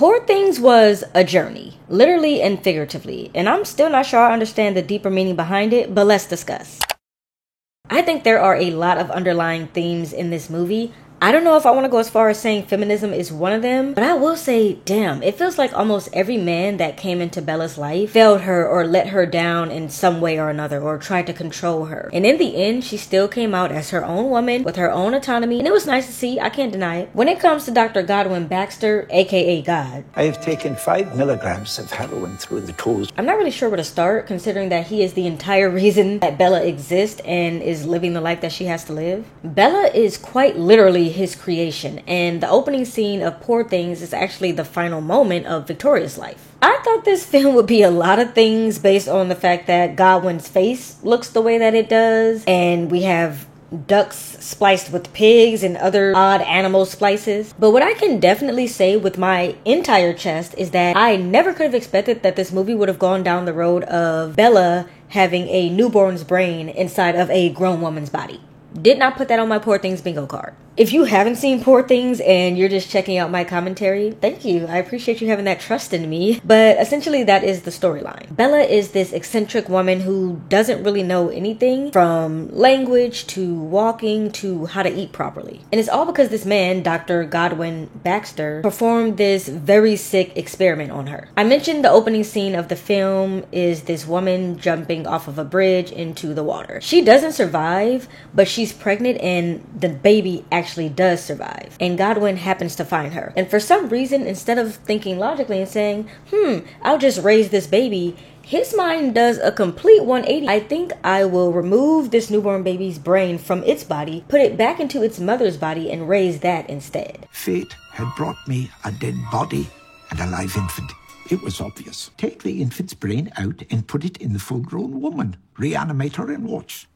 Poor Things was a journey, literally and figuratively, and I'm still not sure I understand the deeper meaning behind it, but let's discuss. I think there are a lot of underlying themes in this movie. I don't know if I want to go as far as saying feminism is one of them, but I will say, damn, it feels like almost every man that came into Bella's life failed her or let her down in some way or another, or tried to control her. And in the end, she still came out as her own woman with her own autonomy, and it was nice to see, I can't deny it. When it comes to Dr. Godwin Baxter, aka God, I have taken 5 milligrams of heroin through the toes. I'm not really sure where to start, considering that he is the entire reason that Bella exists and is living the life that she has to live. Bella is quite literally his creation, and the opening scene of Poor Things is actually the final moment of Victoria's life. I thought this film would be a lot of things based on the fact that Godwin's face looks the way that it does, and we have ducks spliced with pigs and other odd animal splices. But what I can definitely say with my entire chest is that I never could have expected that this movie would have gone down the road of Bella having a newborn's brain inside of a grown woman's body. Did not put that on my Poor Things bingo card. If you haven't seen Poor Things and you're just checking out my commentary, thank you. I appreciate you having that trust in me. But essentially that is the storyline. Bella is this eccentric woman who doesn't really know anything from language to walking to how to eat properly. And it's all because this man, Dr. Godwin Baxter, performed this very sick experiment on her. I mentioned the opening scene of the film is this woman jumping off of a bridge into the water. She doesn't survive, but she's pregnant and the baby actually does survive, and Godwin happens to find her. And for some reason, instead of thinking logically and saying, I'll just raise this baby, his mind does a complete 180. I think I will remove this newborn baby's brain from its body, put it back into its mother's body, and raise that instead. Fate had brought me a dead body and a live infant. It was obvious. Take the infant's brain out and put it in the full-grown woman. Reanimate her and watch.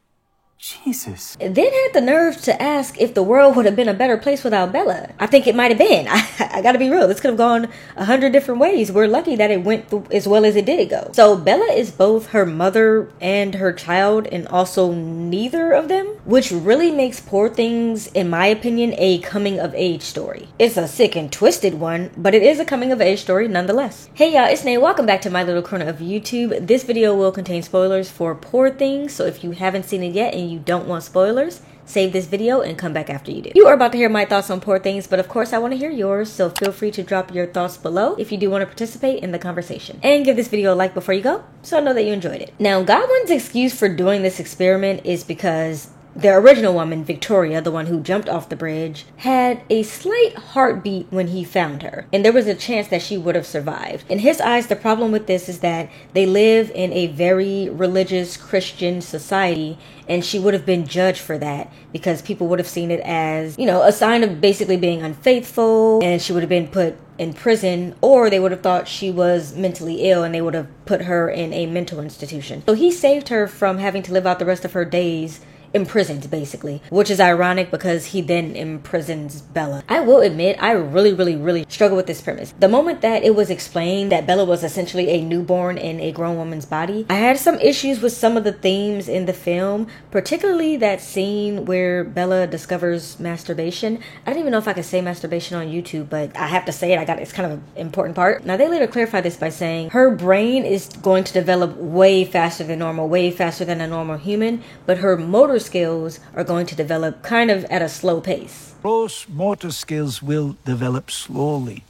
Jesus. Then had the nerve to ask if the world would have been a better place without Bella. I think it might have been. I gotta be real. This could have gone 100 different ways. We're lucky that it went as well as it did go. So Bella is both her mother and her child, and also neither of them, which really makes Poor Things, in my opinion, a coming of age story. It's a sick and twisted one, but it is a coming of age story nonetheless. Hey y'all, it's Nay. Welcome back to my little corner of YouTube. This video will contain spoilers for Poor Things, so if you haven't seen it yet and you don't want spoilers, save this video and come back after you do. You are about to hear my thoughts on Poor Things, but of course I want to hear yours, so feel free to drop your thoughts below if you do want to participate in the conversation. And give this video a like before you go, so I know that you enjoyed it. Now, Godwin's excuse for doing this experiment is because the original woman, Victoria, the one who jumped off the bridge, had a slight heartbeat when he found her, and there was a chance that she would have survived. In his eyes, the problem with this is that they live in a very religious Christian society, and she would have been judged for that because people would have seen it as, you know, a sign of basically being unfaithful, and she would have been put in prison, or they would have thought she was mentally ill and they would have put her in a mental institution. So he saved her from having to live out the rest of her days imprisoned, basically, which is ironic because he then imprisons Bella. I will admit, I really struggle with this premise. The moment that it was explained that Bella was essentially a newborn in a grown woman's body, I had some issues with some of the themes in the film, particularly that scene where Bella discovers masturbation. I don't even know if I can say masturbation on YouTube, but I have to say it. It's kind of an important part. Now, they later clarify this by saying her brain is going to develop way faster than normal, way faster than a normal human, but her motor skills are going to develop kind of at a slow pace. Gross motor skills will develop slowly,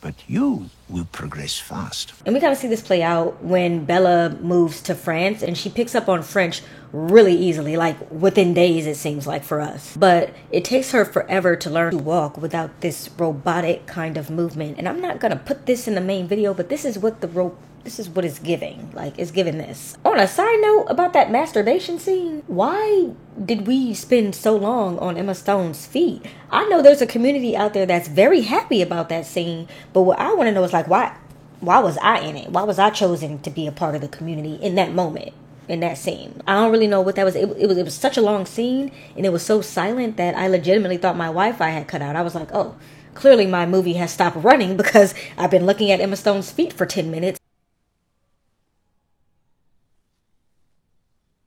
but you will progress fast. And we kind of see this play out when Bella moves to France, and she picks up on French really easily, like within days it seems like for us. But it takes her forever to learn to walk without this robotic kind of movement. And I'm not gonna put this in the main video, but this is what it's giving. Like, it's giving this. On a side note about that masturbation scene, why did we spend so long on Emma Stone's feet? I know there's a community out there that's very happy about that scene, but what I want to know is, like, why was I in it? Why was I chosen to be a part of the community in that moment, in that scene? I don't really know what that was. It was such a long scene, and it was so silent that I legitimately thought my Wi-Fi had cut out. I was like, oh, clearly my movie has stopped running because I've been looking at Emma Stone's feet for 10 minutes.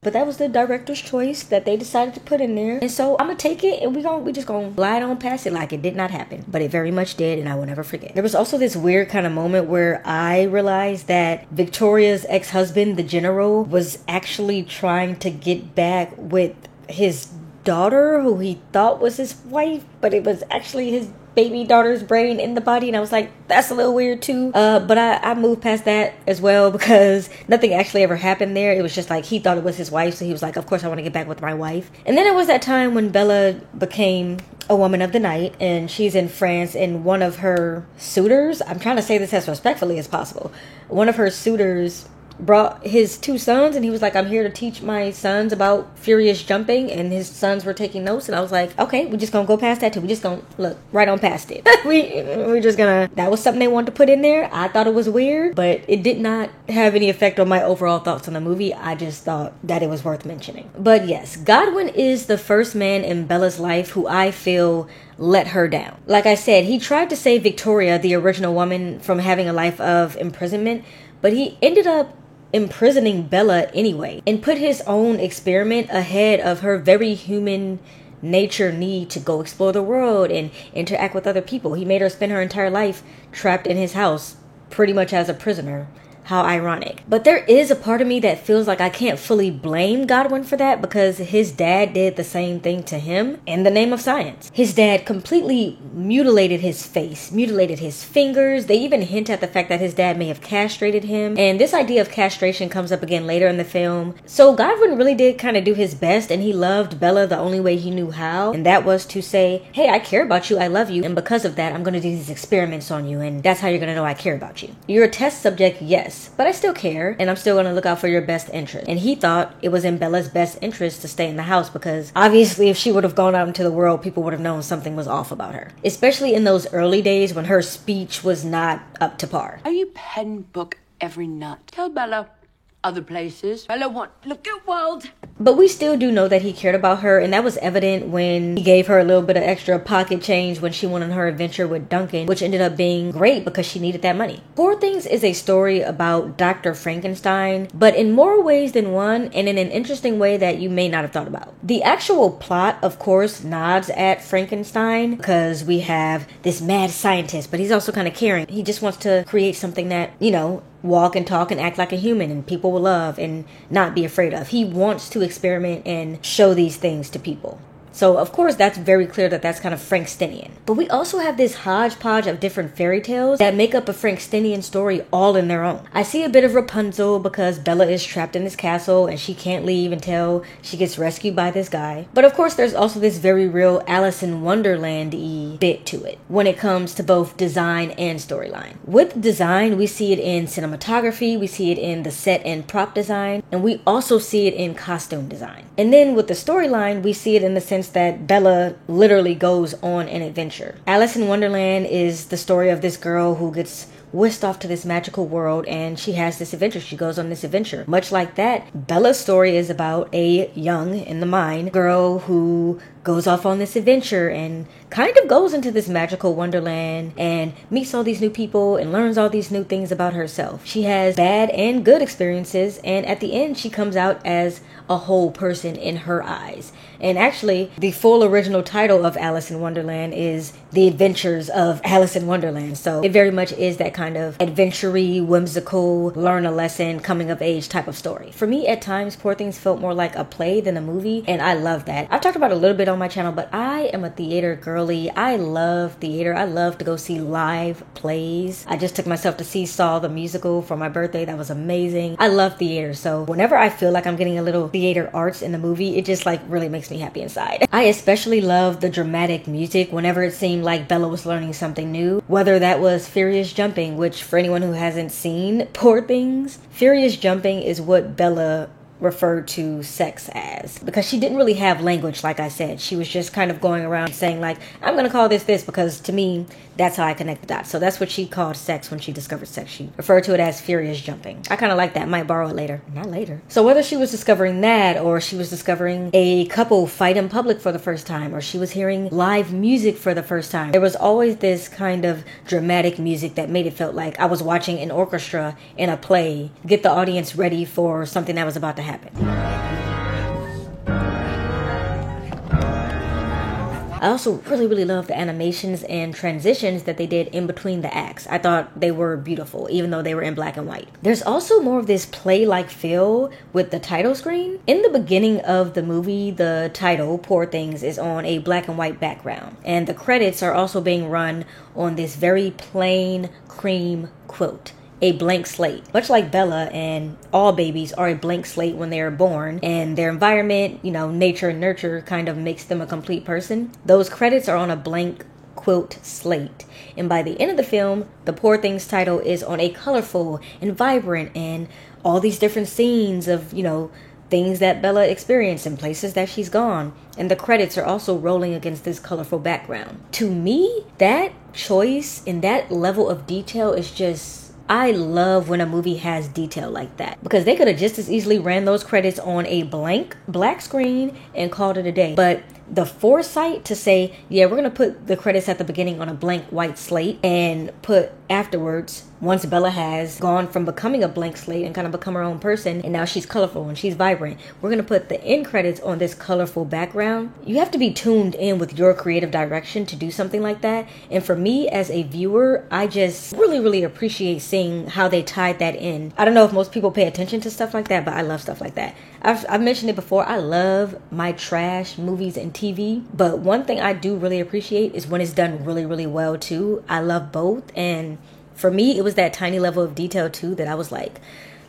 but that was the director's choice that they decided to put in there. And so I'm gonna take it, and we just gonna glide on past it like it did not happen. But it very much did, and I will never forget. There was also this weird kind of moment where I realized that Victoria's ex-husband, the general, was actually trying to get back with his daughter, who he thought was his wife, but it was actually his baby daughter's brain in the body. And I was like, that's a little weird too. But I moved past that as well, because nothing actually ever happened there. It was just like he thought it was his wife, so he was like, of course I want to get back with my wife. And then it was that time when Bella became a woman of the night, and she's in France, and one of her suitors, I'm trying to say this as respectfully as possible, one of her suitors brought his 2 sons, and he was like, I'm here to teach my sons about furious jumping, and his sons were taking notes. And I was like, okay, we're just gonna go past that too. We just gonna look right on past it. we're just gonna, that was something they wanted to put in there. I thought it was weird, but it did not have any effect on my overall thoughts on the movie. I just thought that it was worth mentioning. But yes, Godwin is the first man in Bella's life who I feel let her down. Like I said, he tried to save Victoria, the original woman, from having a life of imprisonment, but he ended up imprisoning Bella anyway, and put his own experiment ahead of her very human nature need to go explore the world and interact with other people. He made her spend her entire life trapped in his house, pretty much as a prisoner. How ironic. But there is a part of me that feels like I can't fully blame Godwin for that, because his dad did the same thing to him in the name of science. His dad completely mutilated his face, mutilated his fingers. They even hint at the fact that his dad may have castrated him. And this idea of castration comes up again later in the film. So Godwin really did kind of do his best, and he loved Bella the only way he knew how. And that was to say, hey, I care about you, I love you, and because of that, I'm going to do these experiments on you, and that's how you're going to know I care about you. You're a test subject, yes, but I still care, and I'm still going to look out for your best interest. And he thought it was in Bella's best interest to stay in the house, because obviously if she would have gone out into the world, people would have known something was off about her. Especially in those early days when her speech was not up to par. Are you pen book every nut? Tell Bella other places. Bella want look at world. But we still do know that he cared about her, and that was evident when he gave her a little bit of extra pocket change when she went on her adventure with Duncan, which ended up being great because she needed that money. Poor Things is a story about Dr. Frankenstein, but in more ways than one, and in an interesting way that you may not have thought about. The actual plot, of course, nods at Frankenstein, because we have this mad scientist, but he's also kind of caring. He just wants to create something that, you know, walk and talk and act like a human and people will love and not be afraid of. He wants to experiment and show these things to people. So, of course, that's very clear that that's kind of Frankensteinian. But we also have this hodgepodge of different fairy tales that make up a Frankensteinian story all in their own. I see a bit of Rapunzel because Bella is trapped in this castle and she can't leave until she gets rescued by this guy. But of course, there's also this very real Alice in Wonderland-y bit to it when it comes to both design and storyline. With design, we see it in cinematography, we see it in the set and prop design, and we also see it in costume design. And then with the storyline, we see it in the sense that Bella literally goes on an adventure. Alice in Wonderland is the story of this girl who gets whisked off to this magical world, and she has this adventure. She goes on this adventure. Much like that, Bella's story is about a young, in the mind, girl who goes off on this adventure and kind of goes into this magical wonderland and meets all these new people and learns all these new things about herself. She has bad and good experiences, and at the end she comes out as a whole person in her eyes. And actually, the full original title of Alice in Wonderland is The Adventures of Alice in Wonderland. So it very much is that kind of adventure-y, whimsical, learn a lesson, coming of age type of story. For me, at times, Poor Things felt more like a play than a movie, and I love that. I've talked about it a little bit on my channel, but I am a theater girly. I love theater. I love to go see live plays. I just took myself to see Saw the musical for my birthday. That was amazing. I love theater, so whenever I feel like I'm getting a little theater arts in the movie, it just like really makes me happy inside. I especially love the dramatic music whenever it seemed like Bella was learning something new, whether that was Furious Jumping, which for anyone who hasn't seen Poor Things, Furious Jumping is what Bella referred to sex as, because she didn't really have language. Like I said, she was just kind of going around saying like, I'm gonna call this because to me that's how I connect the dots. So that's what she called sex when she discovered sex. She referred to it as furious jumping. I kind of like that. Might borrow it later. Not later. So whether she was discovering that, or she was discovering a couple fight in public for the first time, or she was hearing live music for the first time, there was always this kind of dramatic music that made it felt like I was watching an orchestra in a play get the audience ready for something that was about to happen. I also really love the animations and transitions that they did in between the acts. I thought they were beautiful, even though they were in black and white. There's also more of this play-like feel with the title screen. In the beginning of the movie, the title, Poor Things, is on a black and white background. And the credits are also being run on this very plain cream quilt. A blank slate. Much like Bella, and all babies are a blank slate when they are born, and their environment, nature and nurture kind of makes them a complete person. Those credits are on a blank quilt slate. And by the end of the film, the Poor Things title is on a colorful and vibrant and all these different scenes of, things that Bella experienced and places that she's gone. And the credits are also rolling against this colorful background. To me, that choice and that level of detail is just... I love when a movie has detail like that, because they could have just as easily ran those credits on a blank black screen and called it a day. But the foresight to say, yeah, we're going to put the credits at the beginning on a blank white slate and put afterwards, once Bella has gone from becoming a blank slate and kind of become her own person, and now she's colorful and she's vibrant, we're going to put the end credits on this colorful background. You have to be tuned in with your creative direction to do something like that. And for me as a viewer, I just really appreciate seeing how they tied that in. I don't know if most people pay attention to stuff like that, but I love stuff like that. I've mentioned it before, I love my trash movies and TV, but one thing I do really appreciate is when it's done really well too. I love both, and for me, it was that tiny level of detail too that I was like,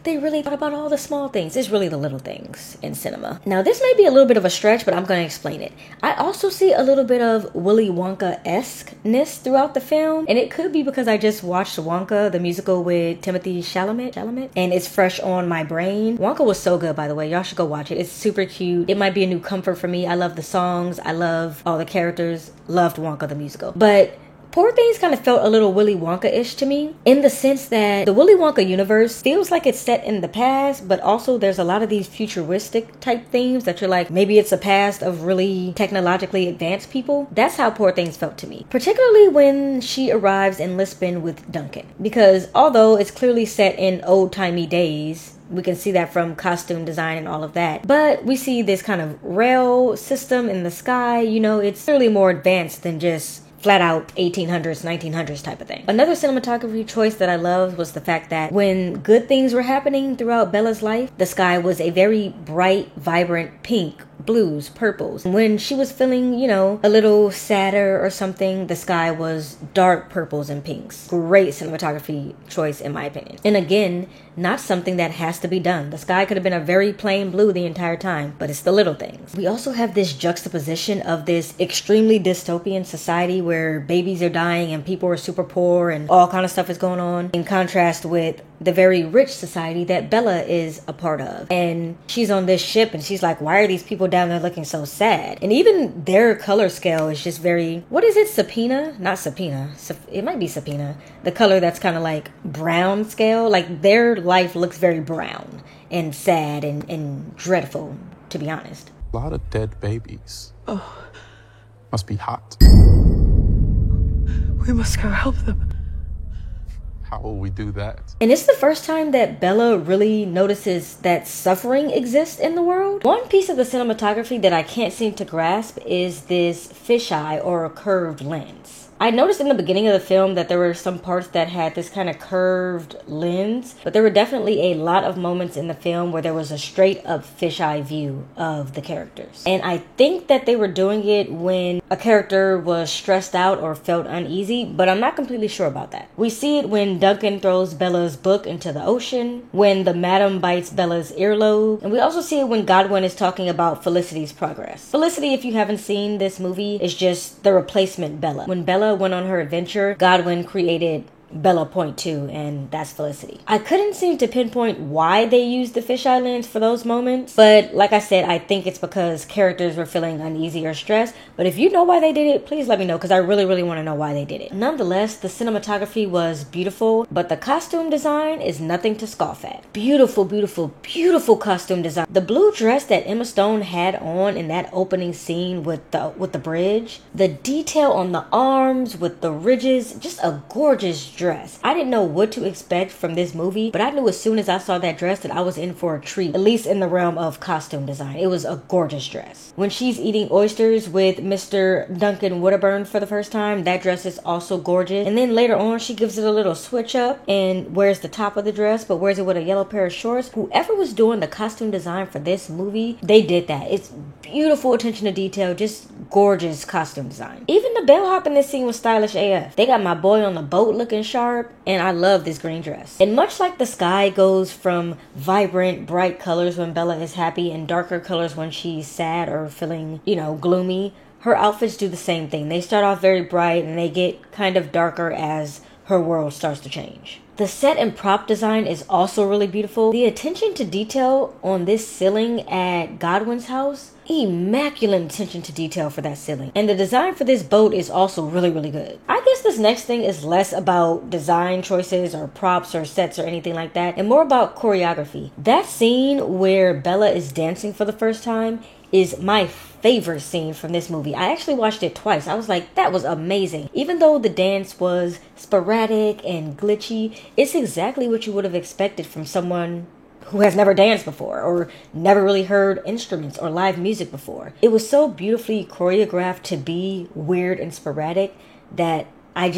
they really thought about all the small things. It's really the little things in cinema. Now, this may be a little bit of a stretch, but I'm going to explain it. I also see a little bit of Willy Wonka-esque-ness throughout the film, and it could be because I just watched Wonka, the musical with Timothée Chalamet, and it's fresh on my brain. Wonka was so good, by the way. Y'all should go watch it. It's super cute. It might be a new comfort for me. I love the songs. I love all the characters. Loved Wonka, the musical. But Poor Things kind of felt a little Willy Wonka-ish to me, in the sense that the Willy Wonka universe feels like it's set in the past, but also there's a lot of these futuristic type themes that you're like, maybe it's a past of really technologically advanced people. That's how Poor Things felt to me, particularly when she arrives in Lisbon with Duncan, because although it's clearly set in old-timey days, we can see that from costume design and all of that, but we see this kind of rail system in the sky. It's clearly more advanced than just flat out 1800s, 1900s type of thing. Another cinematography choice that I loved was the fact that when good things were happening throughout Bella's life, the sky was a very bright, vibrant pink, blues, purples. When she was feeling, a little sadder or something, the sky was dark purples and pinks. Great cinematography choice in my opinion. And again, not something that has to be done. The sky could have been a very plain blue the entire time, but it's the little things. We also have this juxtaposition of this extremely dystopian society where babies are dying and people are super poor and all kind of stuff is going on, in contrast with the very rich society that Bella is a part of. And she's on this ship and she's like, why are these people down there looking so sad? And even their color scale is just very, what is it, Subpoena? Not Subpoena. It might be Subpoena. The color that's kind of like brown scale. Like their life looks very brown and sad and dreadful, to be honest. A lot of dead babies. Oh. Must be hot. We must go help them. How will we do that? And it's the first time that Bella really notices that suffering exists in the world. One piece of the cinematography that I can't seem to grasp is this fisheye or a curved lens. I noticed in the beginning of the film that there were some parts that had this kind of curved lens, but there were definitely a lot of moments in the film where there was a straight up fisheye view of the characters. And I think that they were doing it when a character was stressed out or felt uneasy, but I'm not completely sure about that. We see it when Duncan throws Bella's book into the ocean, when the madam bites Bella's earlobe, and we also see it when Godwin is talking about Felicity's progress. Felicity, if you haven't seen this movie, is just the replacement Bella. When Bella went on her adventure, Godwin created Bella Point 2, and that's Felicity. I couldn't seem to pinpoint why they used the fisheye lens for those moments, but like I said, I think it's because characters were feeling uneasy or stressed. But if you know why they did it, please let me know, because I really want to know why they did it. Nonetheless, the cinematography was beautiful, but the costume design is nothing to scoff at. Beautiful costume design. The blue dress that Emma Stone had on in that opening scene with the bridge, the detail on the arms with the ridges, just a gorgeous dress. I didn't know what to expect from this movie, but I knew as soon as I saw that dress that I was in for a treat, at least in the realm of costume design. It was a gorgeous dress. When she's eating oysters with Mr. Duncan Wedderburn for the first time, that dress is also gorgeous. And then later on, she gives it a little switch up and wears the top of the dress, but wears it with a yellow pair of shorts. Whoever was doing the costume design for this movie, they did that. It's beautiful attention to detail, just gorgeous costume design. Even the bellhop in this scene was stylish AF. They got my boy on the boat looking sharp, and I love this green dress. And much like the sky goes from vibrant, bright colors when Bella is happy and darker colors when she's sad or feeling, gloomy, her outfits do the same thing. They start off very bright and they get kind of darker as her world starts to change. The set and prop design is also really beautiful. The attention to detail on this ceiling at Godwin's house, immaculate attention to detail for that ceiling. And the design for this boat is also really, really good. I guess this next thing is less about design choices or props or sets or anything like that, and more about choreography. That scene where Bella is dancing for the first time is my favorite scene from this movie. I actually watched it twice. I was like, that was amazing. Even though the dance was sporadic and glitchy, it's exactly what you would have expected from someone who has never danced before or never really heard instruments or live music before. It was so beautifully choreographed to be weird and sporadic that I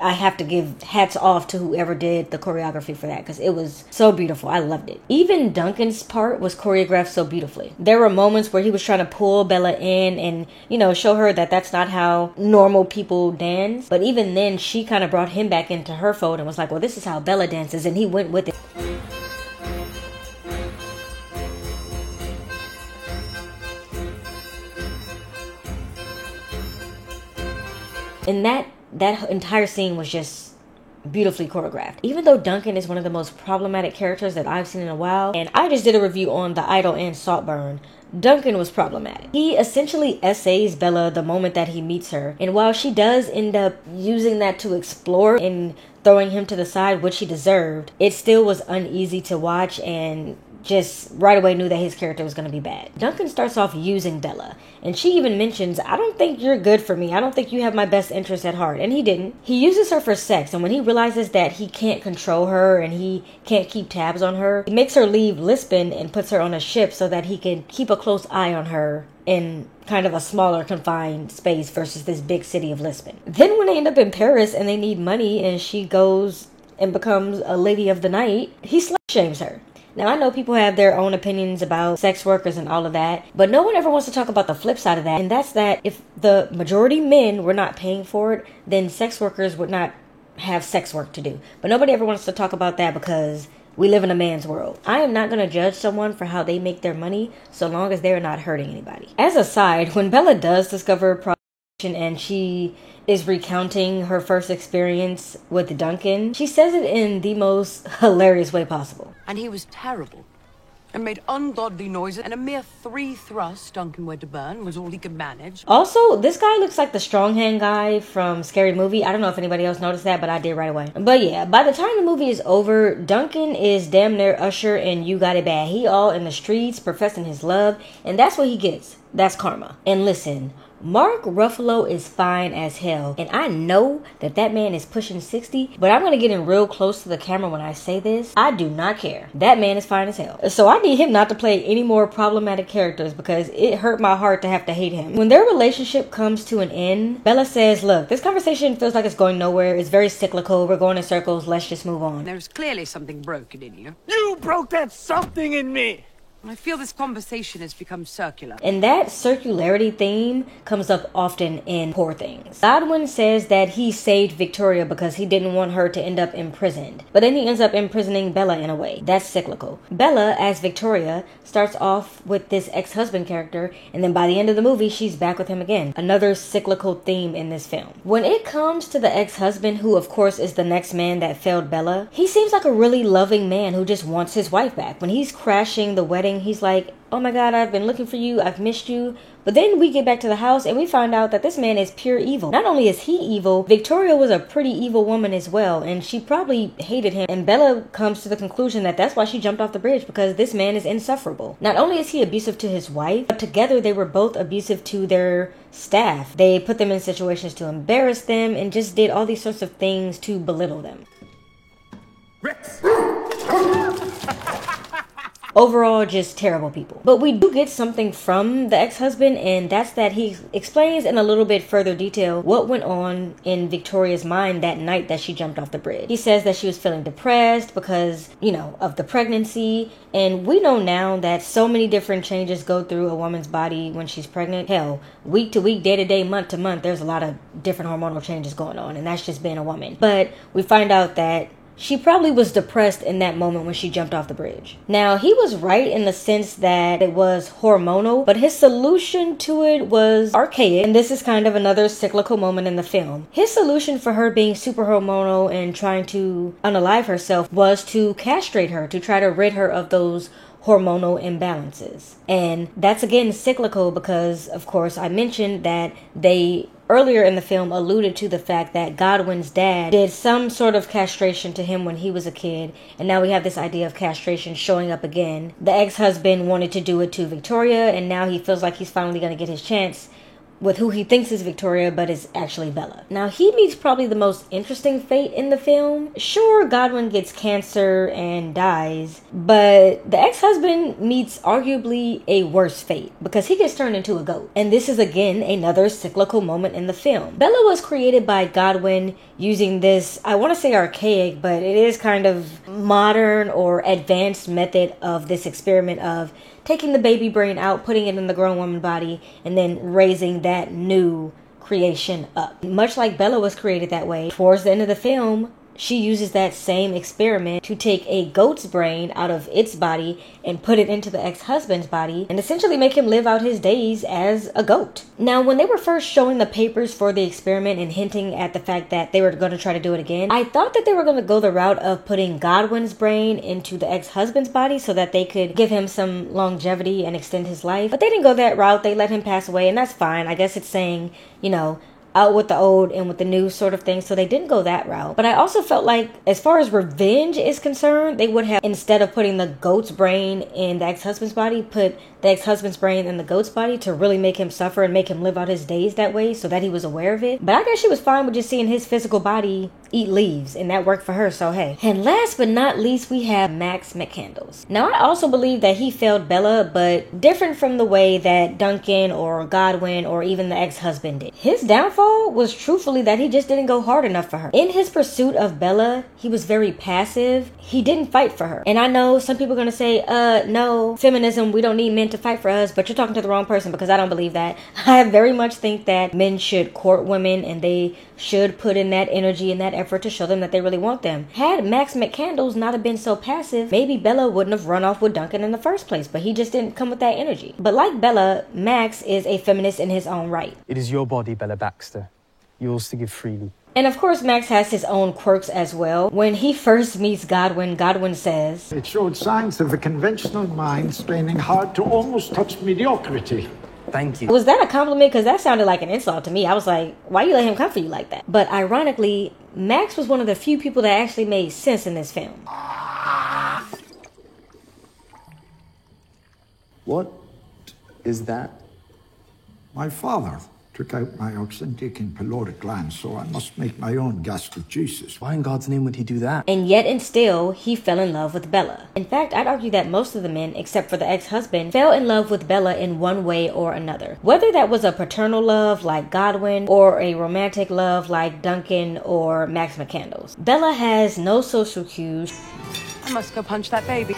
have to give hats off to whoever did the choreography for that, because it was so beautiful. I loved it. Even Duncan's part was choreographed so beautifully. There were moments where he was trying to pull Bella in and, show her that that's not how normal people dance. But even then, she kind of brought him back into her fold and was like, well, this is how Bella dances, and he went with it. And that entire scene was just beautifully choreographed. Even though Duncan is one of the most problematic characters that I've seen in a while, and I just did a review on The Idol and Saltburn, Duncan was problematic. He essentially essays Bella the moment that he meets her, and while she does end up using that to explore and throwing him to the side, which he deserved, it still was uneasy to watch and just right away knew that his character was going to be bad. Duncan starts off using Bella, and she even mentions, I don't think you're good for me. I don't think you have my best interest at heart. And he didn't. He uses her for sex, and when he realizes that he can't control her and he can't keep tabs on her, he makes her leave Lisbon and puts her on a ship so that he can keep a close eye on her in kind of a smaller confined space versus this big city of Lisbon. Then when they end up in Paris and they need money and she goes and becomes a lady of the night, he slut shames her. Now, I know people have their own opinions about sex workers and all of that, but no one ever wants to talk about the flip side of that, and that's that if the majority men were not paying for it, then sex workers would not have sex work to do. But nobody ever wants to talk about that because we live in a man's world. I am not going to judge someone for how they make their money so long as they're not hurting anybody. As a side, when Bella does discover prostitution and she is recounting her first experience with Duncan, she says it in the most hilarious way possible. And he was terrible and made ungodly noises, and a mere 3 thrusts Duncan Wedderburn was all he could manage. Also, this guy looks like the strong hand guy from Scary Movie. I don't know if anybody else noticed that, but I did right away. But yeah, by the time the movie is over, Duncan is damn near Usher and You Got It Bad. He all in the streets professing his love, and that's what he gets. That's karma. And listen, Mark Ruffalo is fine as hell, and I know that man is pushing 60, but I'm going to get in real close to the camera when I say this. I do not care. That man is fine as hell. So I need him not to play any more problematic characters because it hurt my heart to have to hate him. When their relationship comes to an end, Bella says, look, this conversation feels like it's going nowhere. It's very cyclical. We're going in circles. Let's just move on. There's clearly something broken in you. You broke that something in me! I feel this conversation has become circular. And that circularity theme comes up often in Poor Things. Godwin says that he saved Victoria because he didn't want her to end up imprisoned. But then he ends up imprisoning Bella in a way. That's cyclical. Bella, as Victoria, starts off with this ex-husband character, and then by the end of the movie, she's back with him again. Another cyclical theme in this film. When it comes to the ex-husband, who of course is the next man that failed Bella, he seems like a really loving man who just wants his wife back. When he's crashing the wedding morning, he's like, oh my God, I've been looking for you. I've missed you. But then we get back to the house and we find out that this man is pure evil. Not only is he evil, Victoria was a pretty evil woman as well, and she probably hated him. And Bella comes to the conclusion that that's why she jumped off the bridge, because this man is insufferable. Not only is he abusive to his wife, but together they were both abusive to their staff. They put them in situations to embarrass them and just did all these sorts of things to belittle them. Rex! Overall, just terrible people. But we do get something from the ex-husband, and that's that he explains in a little bit further detail what went on in Victoria's mind that night that she jumped off the bridge. He says that she was feeling depressed because, of the pregnancy. And we know now that so many different changes go through a woman's body when she's pregnant. Hell, week to week, day to day, month to month, there's a lot of different hormonal changes going on, and that's just being a woman. But we find out that she probably was depressed in that moment when she jumped off the bridge. Now, he was right in the sense that it was hormonal, but his solution to it was archaic, and this is kind of another cyclical moment in the film. His solution for her being super hormonal and trying to unalive herself was to castrate her, to try to rid her of those hormonal imbalances. And that's again cyclical because, of course, I mentioned that they earlier in the film alluded to the fact that Godwin's dad did some sort of castration to him when he was a kid, and now we have this idea of castration showing up again. The ex-husband wanted to do it to Victoria, and now he feels like he's finally going to get his chance with who he thinks is Victoria, but is actually Bella. Now, he meets probably the most interesting fate in the film. Sure, Godwin gets cancer and dies, but the ex-husband meets arguably a worse fate because he gets turned into a goat. And this is again another cyclical moment in the film. Bella was created by Godwin using this, I want to say archaic, but it is kind of modern or advanced method of this experiment of taking the baby brain out, putting it in the grown woman body, and then raising that new creation up. Much like Bella was created that way, towards the end of the film, she uses that same experiment to take a goat's brain out of its body and put it into the ex-husband's body and essentially make him live out his days as a goat. Now, when they were first showing the papers for the experiment and hinting at the fact that they were going to try to do it again, I thought that they were going to go the route of putting Godwin's brain into the ex-husband's body so that they could give him some longevity and extend his life. But they didn't go that route. They let him pass away, and that's fine. I guess it's saying, out with the old and with the new sort of thing, so they didn't go that route. But I also felt like, as far as revenge is concerned, they would have, instead of putting the goat's brain in the ex-husband's body, put the ex-husband's brain in the goat's body to really make him suffer and make him live out his days that way so that he was aware of it. But I guess she was fine with just seeing his physical body eat leaves, and that worked for her, so hey. And last but not least, we have Max McCandles. Now, I also believe that he failed Bella, but different from the way that Duncan or Godwin or even the ex-husband did. His downfall was truthfully that he just didn't go hard enough for her. In his pursuit of Bella, he was very passive. He didn't fight for her. And I know some people are going to say, no, feminism, we don't need men to fight for us, but you're talking to the wrong person, because I don't believe that. I very much think that men should court women and they should put in that energy and that effort to show them that they really want them. Had Max McCandles not have been so passive, maybe Bella wouldn't have run off with Duncan in the first place, but he just didn't come with that energy. But like Bella, Max is a feminist in his own right. It is your body, Bella Baxter. Yours to give freely. And of course, Max has his own quirks as well. When he first meets Godwin, Godwin says, It showed signs of a conventional mind straining hard to almost touch mediocrity. Thank you. Was that a compliment? Because that sounded like an insult to me. I was like, why you let him come for you like that? But ironically, Max was one of the few people that actually made sense in this film. What is that? My father took out my oxyntic and pyloric glands, so I must make my own gastric juices. Why in God's name would he do that? And yet and still, he fell in love with Bella. In fact, I'd argue that most of the men, except for the ex-husband, fell in love with Bella in one way or another. Whether that was a paternal love like Godwin, or a romantic love like Duncan or Max McCandles. Bella has no social cues. I must go punch that baby.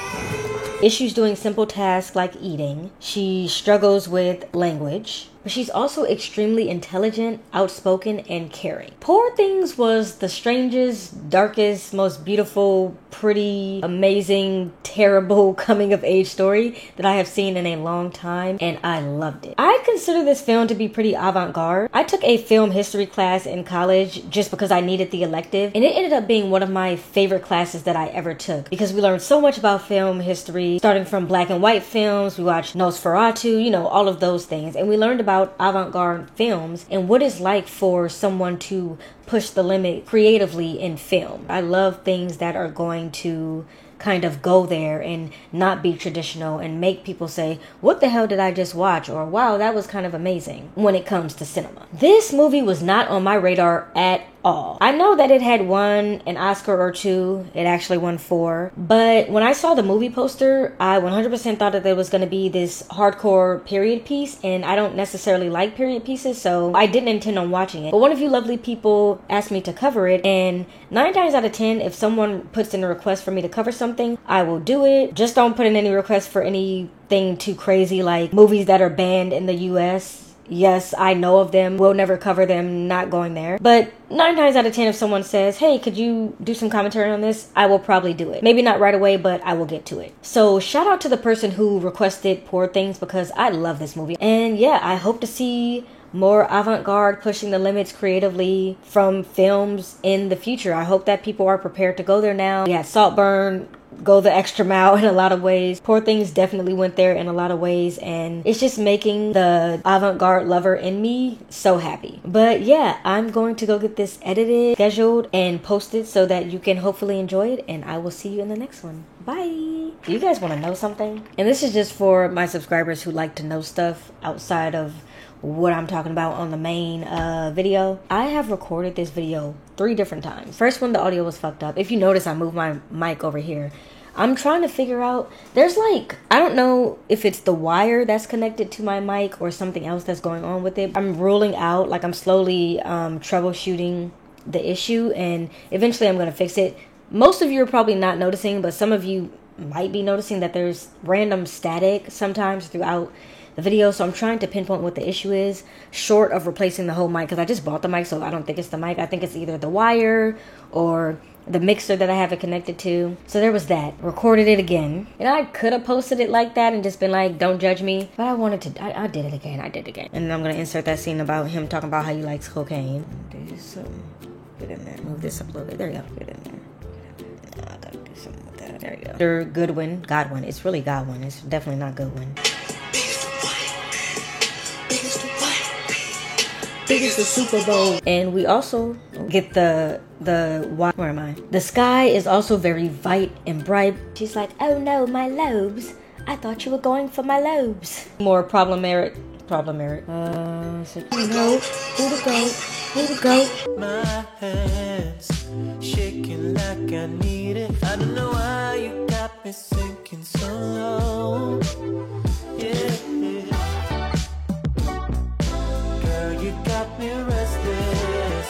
Issues doing simple tasks like eating. She struggles with language. but she's also extremely intelligent, outspoken, and caring. Poor Things was the strangest, darkest, most beautiful, pretty, amazing, terrible coming of age story that I have seen in a long time, and I loved it. I consider this film to be pretty avant-garde. I took a film history class in college just because I needed the elective, and it ended up being one of my favorite classes that I ever took because we learned so much about film history, starting from black and white films. We watched Nosferatu, you know, all of those things, and we learned about avant-garde films and what it's like for someone to push the limit creatively in film. I love things that are going to kind of go there and not be traditional and make people say, what the hell did I just watch? Or wow, that was kind of amazing when it comes to cinema. This movie was not on my radar at all. I know that it had won an Oscar or two. It actually won 4. But when I saw the movie poster, I 100% thought that there was going to be this hardcore period piece, and I don't necessarily like period pieces, so I didn't intend on watching it. But one of you lovely people asked me to cover it, and 9 times out of 10, if someone puts in a request for me to cover something, I will do it. Just don't put in any requests for anything too crazy, like movies that are banned in the US. Yes, I know of them. We'll never cover them, not going there. But 9 times out of 10, if someone says, hey, could you do some commentary on this? I will probably do it. Maybe not right away, but I will get to it. So shout out to the person who requested Poor Things because I love this movie. And yeah, I hope to see more avant-garde, pushing the limits creatively from films in the future. I hope that people are prepared to go there now. We had Saltburn go the extra mile in a lot of ways. Poor Things definitely went there in a lot of ways, and it's just making the avant-garde lover in me so happy. But yeah, I'm going to go get this edited, scheduled, and posted so that you can hopefully enjoy it, and I will see you in the next one. Bye! Do you guys want to know something? And this is just for my subscribers who like to know stuff outside of what I'm talking about on the main video. I have recorded this video 3 different times. First one, the audio was fucked up. If you notice, I moved my mic over here. I'm trying to figure out, there's like, I don't know if it's the wire that's connected to my mic or something else that's going on with it. I'm ruling out, like I'm slowly troubleshooting the issue, and eventually I'm going to fix it. Most of you are probably not noticing, but some of you might be noticing that there's random static sometimes throughout the video, so I'm trying to pinpoint what the issue is, short of replacing the whole mic, because I just bought the mic, so I don't think it's the mic. I think it's either the wire or the mixer that I have it connected to. So there was that. Recorded it again. And I could have posted it like that and just been like, don't judge me. But I wanted to, I did it again. I did it again. And I'm going to insert that scene about him talking about how he likes cocaine. Do something. Get in there. Move this up a little bit. There you go. Get in there. I gotta do something with that. There you go. Godwin. It's really Godwin. It's definitely not Goodwin. Biggest the Super Bowl. And we also get the where am I? The sky is also very white and bright. She's like, oh no, my lobes. I thought you were going for my lobes. More problematic. So you know, who to go. My hands shaking like I need it. I don't know why you got me sinking so low.